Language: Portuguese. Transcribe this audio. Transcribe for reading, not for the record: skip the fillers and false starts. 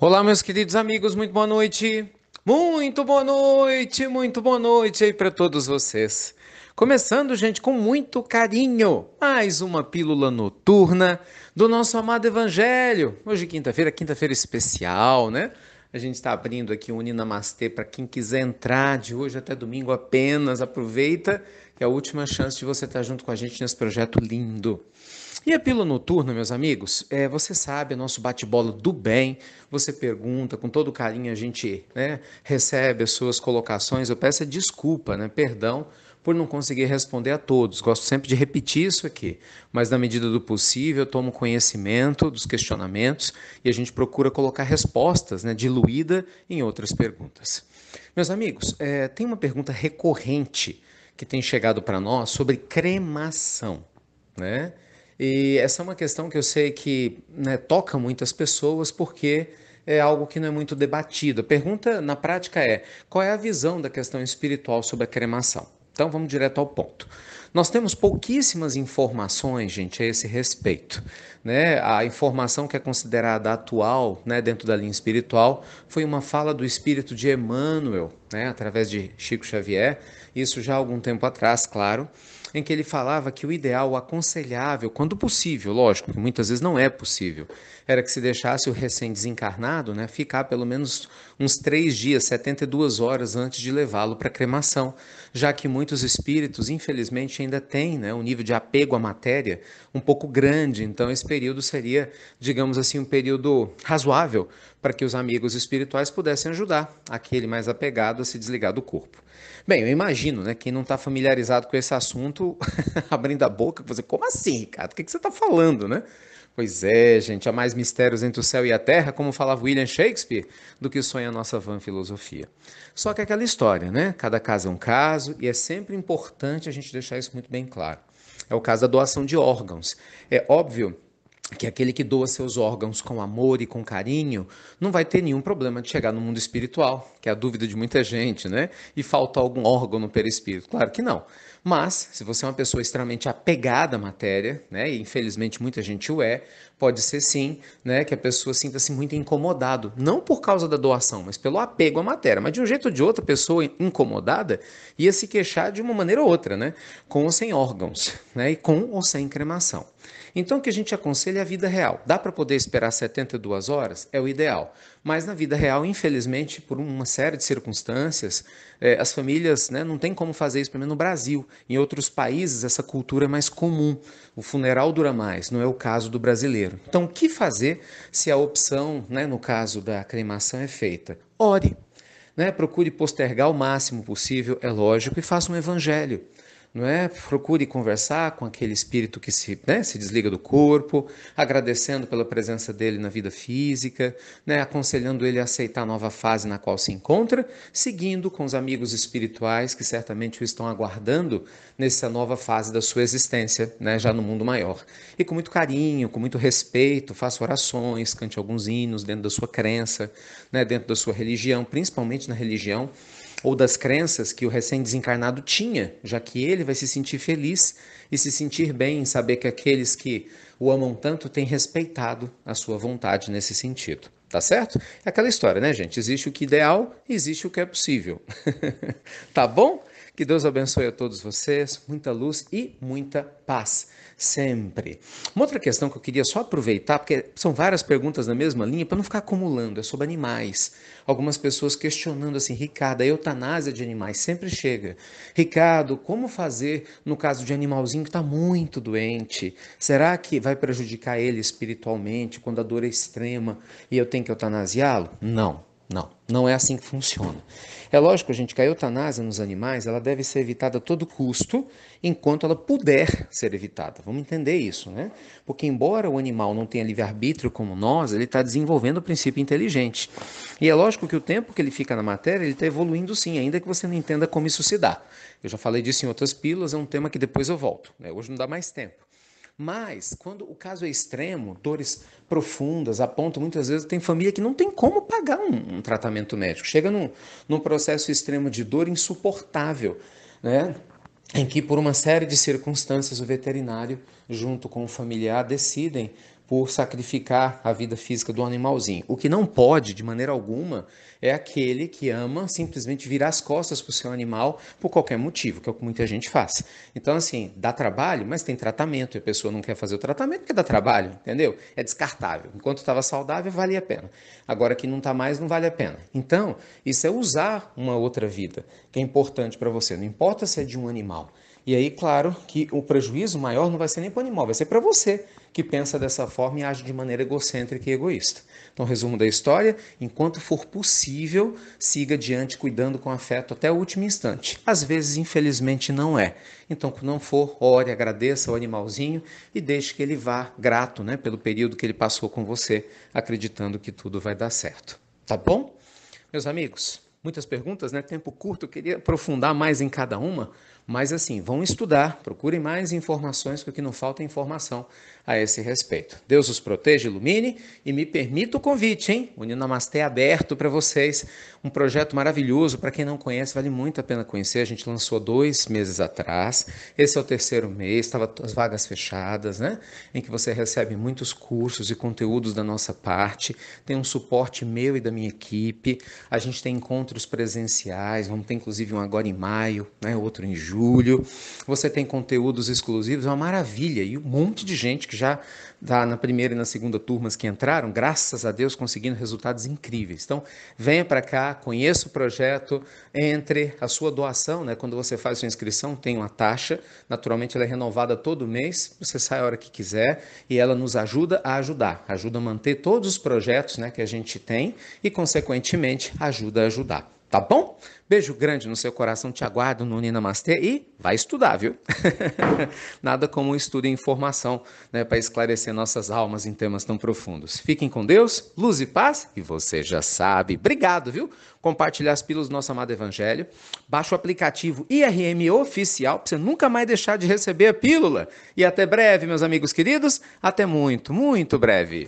Olá, meus queridos amigos, muito boa noite. Muito boa noite aí para todos vocês. Começando, gente, com muito carinho, mais uma pílula noturna do nosso amado Evangelho. Hoje, quinta-feira, quinta-feira especial, né? A gente está abrindo aqui o Uninamastê para quem quiser entrar de hoje até domingo apenas. Aproveita que é a última chance de você estar junto com a gente nesse projeto lindo. E a pílula noturna, meus amigos, você sabe, é nosso bate-bola do bem. Você pergunta, com todo carinho a gente, né, recebe as suas colocações. Eu peço desculpa, né, perdão por não conseguir responder a todos. Gosto sempre de repetir isso aqui, mas na medida do possível eu tomo conhecimento dos questionamentos e a gente procura colocar respostas, né, diluída em outras perguntas. Meus amigos, tem uma pergunta recorrente que tem chegado para nós sobre cremação, né? E essa é uma questão que eu sei que, né, toca muitas pessoas porque é algo que não é muito debatido. A pergunta na prática é: qual é a visão da questão espiritual sobre a cremação? Então vamos direto ao ponto. Nós temos pouquíssimas informações, gente, a esse respeito, né? A informação que é considerada atual, né, dentro da linha espiritual, foi uma fala do espírito de Emmanuel, né, através de Chico Xavier, isso já há algum tempo atrás, claro, em que ele falava que o ideal, o aconselhável, quando possível, lógico, que muitas vezes não é possível, era que se deixasse o recém-desencarnado, né, ficar pelo menos uns 3 dias, 72 horas antes de levá-lo para cremação, já que muitos espíritos, infelizmente, ainda têm, né, um nível de apego à matéria um pouco grande, então esse período seria, digamos assim, um período razoável para que os amigos espirituais pudessem ajudar aquele mais apegado a se desligar do corpo. Bem, eu imagino, né? Quem não está familiarizado com esse assunto, abrindo a boca, você, como assim, Ricardo? O que você está falando, né? Pois é, gente, há mais mistérios entre o céu e a terra, como falava William Shakespeare, do que sonha a nossa vã filosofia. Só que é aquela história, né? Cada caso é um caso e é sempre importante a gente deixar isso muito bem claro. É o caso da doação de órgãos. É óbvio que aquele que doa seus órgãos com amor e com carinho não vai ter nenhum problema de chegar no mundo espiritual, que é a dúvida de muita gente, né? E faltar algum órgão no perispírito. Claro que não. Mas, se você é uma pessoa extremamente apegada à matéria, né? E infelizmente muita gente o é, pode ser sim, né? Que a pessoa sinta-se muito incomodado. Não por causa da doação, mas pelo apego à matéria. Mas de um jeito ou de outro, a pessoa incomodada ia se queixar de uma maneira ou outra, né? Com ou sem órgãos, né? E com ou sem cremação. Então, o que a gente aconselha é a vida real. Dá para poder esperar 72 horas? É o ideal. Mas na vida real, infelizmente, por uma série de circunstâncias, as famílias, né, não tem como fazer isso, pelo menos no Brasil. Em outros países, essa cultura é mais comum. O funeral dura mais, não é o caso do brasileiro. Então, o que fazer se a opção, né, no caso da cremação, é feita? Ore. Né? Procure postergar o máximo possível, é lógico, e faça um evangelho. Não é? Procure conversar com aquele espírito que se desliga do corpo, agradecendo pela presença dele na vida física, né? Aconselhando ele a aceitar a nova fase na qual se encontra, seguindo com os amigos espirituais que certamente o estão aguardando nessa nova fase da sua existência, né? Já no mundo maior. E com muito carinho, com muito respeito, faça orações, cante alguns hinos dentro da sua crença, né? Dentro da sua religião, principalmente na religião ou das crenças que o recém-desencarnado tinha, já que ele vai se sentir feliz e se sentir bem em saber que aqueles que o amam tanto têm respeitado a sua vontade nesse sentido. Tá certo? É aquela história, né, gente? Existe o que é ideal, existe o que é possível. Tá bom? Que Deus abençoe a todos vocês, muita luz e muita paz, sempre. Uma outra questão que eu queria só aproveitar, porque são várias perguntas na mesma linha, para não ficar acumulando, é sobre animais. Algumas pessoas questionando assim, Ricardo, a eutanásia de animais sempre chega. Ricardo, como fazer no caso de animalzinho que está muito doente? Será que vai prejudicar ele espiritualmente quando a dor é extrema e eu tenho que eutanasiá-lo? Não. Não, não é assim que funciona. É lógico, gente, que a eutanásia nos animais ela deve ser evitada a todo custo, enquanto ela puder ser evitada. Vamos entender isso, né? Porque embora o animal não tenha livre-arbítrio como nós, ele está desenvolvendo o princípio inteligente. E é lógico que o tempo que ele fica na matéria, ele está evoluindo sim, ainda que você não entenda como isso se dá. Eu já falei disso em outras pílulas, é um tema que depois eu volto, né? Hoje não dá mais tempo. Mas, quando o caso é extremo, dores profundas, a ponto muitas vezes tem família que não tem como pagar um tratamento médico. Chega num processo extremo de dor insuportável, né? Em que, por uma série de circunstâncias, o veterinário, junto com o familiar, decidem por sacrificar a vida física do animalzinho. O que não pode, de maneira alguma, é aquele que ama simplesmente virar as costas para o seu animal por qualquer motivo, que é o que muita gente faz. Então, assim, dá trabalho, mas tem tratamento, e a pessoa não quer fazer o tratamento porque dá trabalho, entendeu? É descartável. Enquanto estava saudável, valia a pena. Agora que não está mais, não vale a pena. Então, isso é usar uma outra vida, que é importante para você. Não importa se é de um animal. E aí, claro, que o prejuízo maior não vai ser nem para o animal, vai ser para você, que pensa dessa forma e age de maneira egocêntrica e egoísta. Então, resumo da história: enquanto for possível, siga adiante cuidando com afeto até o último instante. Às vezes, infelizmente, não é. Então, quando não for, ore, agradeça ao animalzinho e deixe que ele vá grato, né, pelo período que ele passou com você, acreditando que tudo vai dar certo. Tá bom? Meus amigos, muitas perguntas, né? Tempo curto, eu queria aprofundar mais em cada uma, mas assim, vão estudar, procurem mais informações, porque não falta informação a esse respeito. Deus os proteja, ilumine e me permita o convite, hein? O Namasté é aberto para vocês, um projeto maravilhoso, para quem não conhece, vale muito a pena conhecer, a gente lançou 2 meses atrás, esse é o 3º mês, estava as vagas fechadas, né? Em que você recebe muitos cursos e conteúdos da nossa parte, tem um suporte meu e da minha equipe, a gente tem encontros presenciais, vamos ter inclusive um agora em maio, né? Outro em julho, você tem conteúdos exclusivos, é uma maravilha, e um monte de gente que já está na primeira e na segunda turmas que entraram, graças a Deus, conseguindo resultados incríveis. Então, venha para cá, conheça o projeto, entre a sua doação, né? Quando você faz sua inscrição, tem uma taxa, naturalmente ela é renovada todo mês, você sai a hora que quiser, e ela nos ajuda a ajudar, ajuda a manter todos os projetos, né, que a gente tem, e consequentemente ajuda a ajudar. Tá bom? Beijo grande no seu coração, te aguardo no Ninamastê e vai estudar, viu? Nada como um estudo e informação, né, para esclarecer nossas almas em temas tão profundos. Fiquem com Deus, luz e paz, e você já sabe. Obrigado, viu? Compartilhar as pílulas do nosso amado Evangelho. Baixa o aplicativo IRM Oficial para você nunca mais deixar de receber a pílula. E até breve, meus amigos queridos. Até muito, muito breve.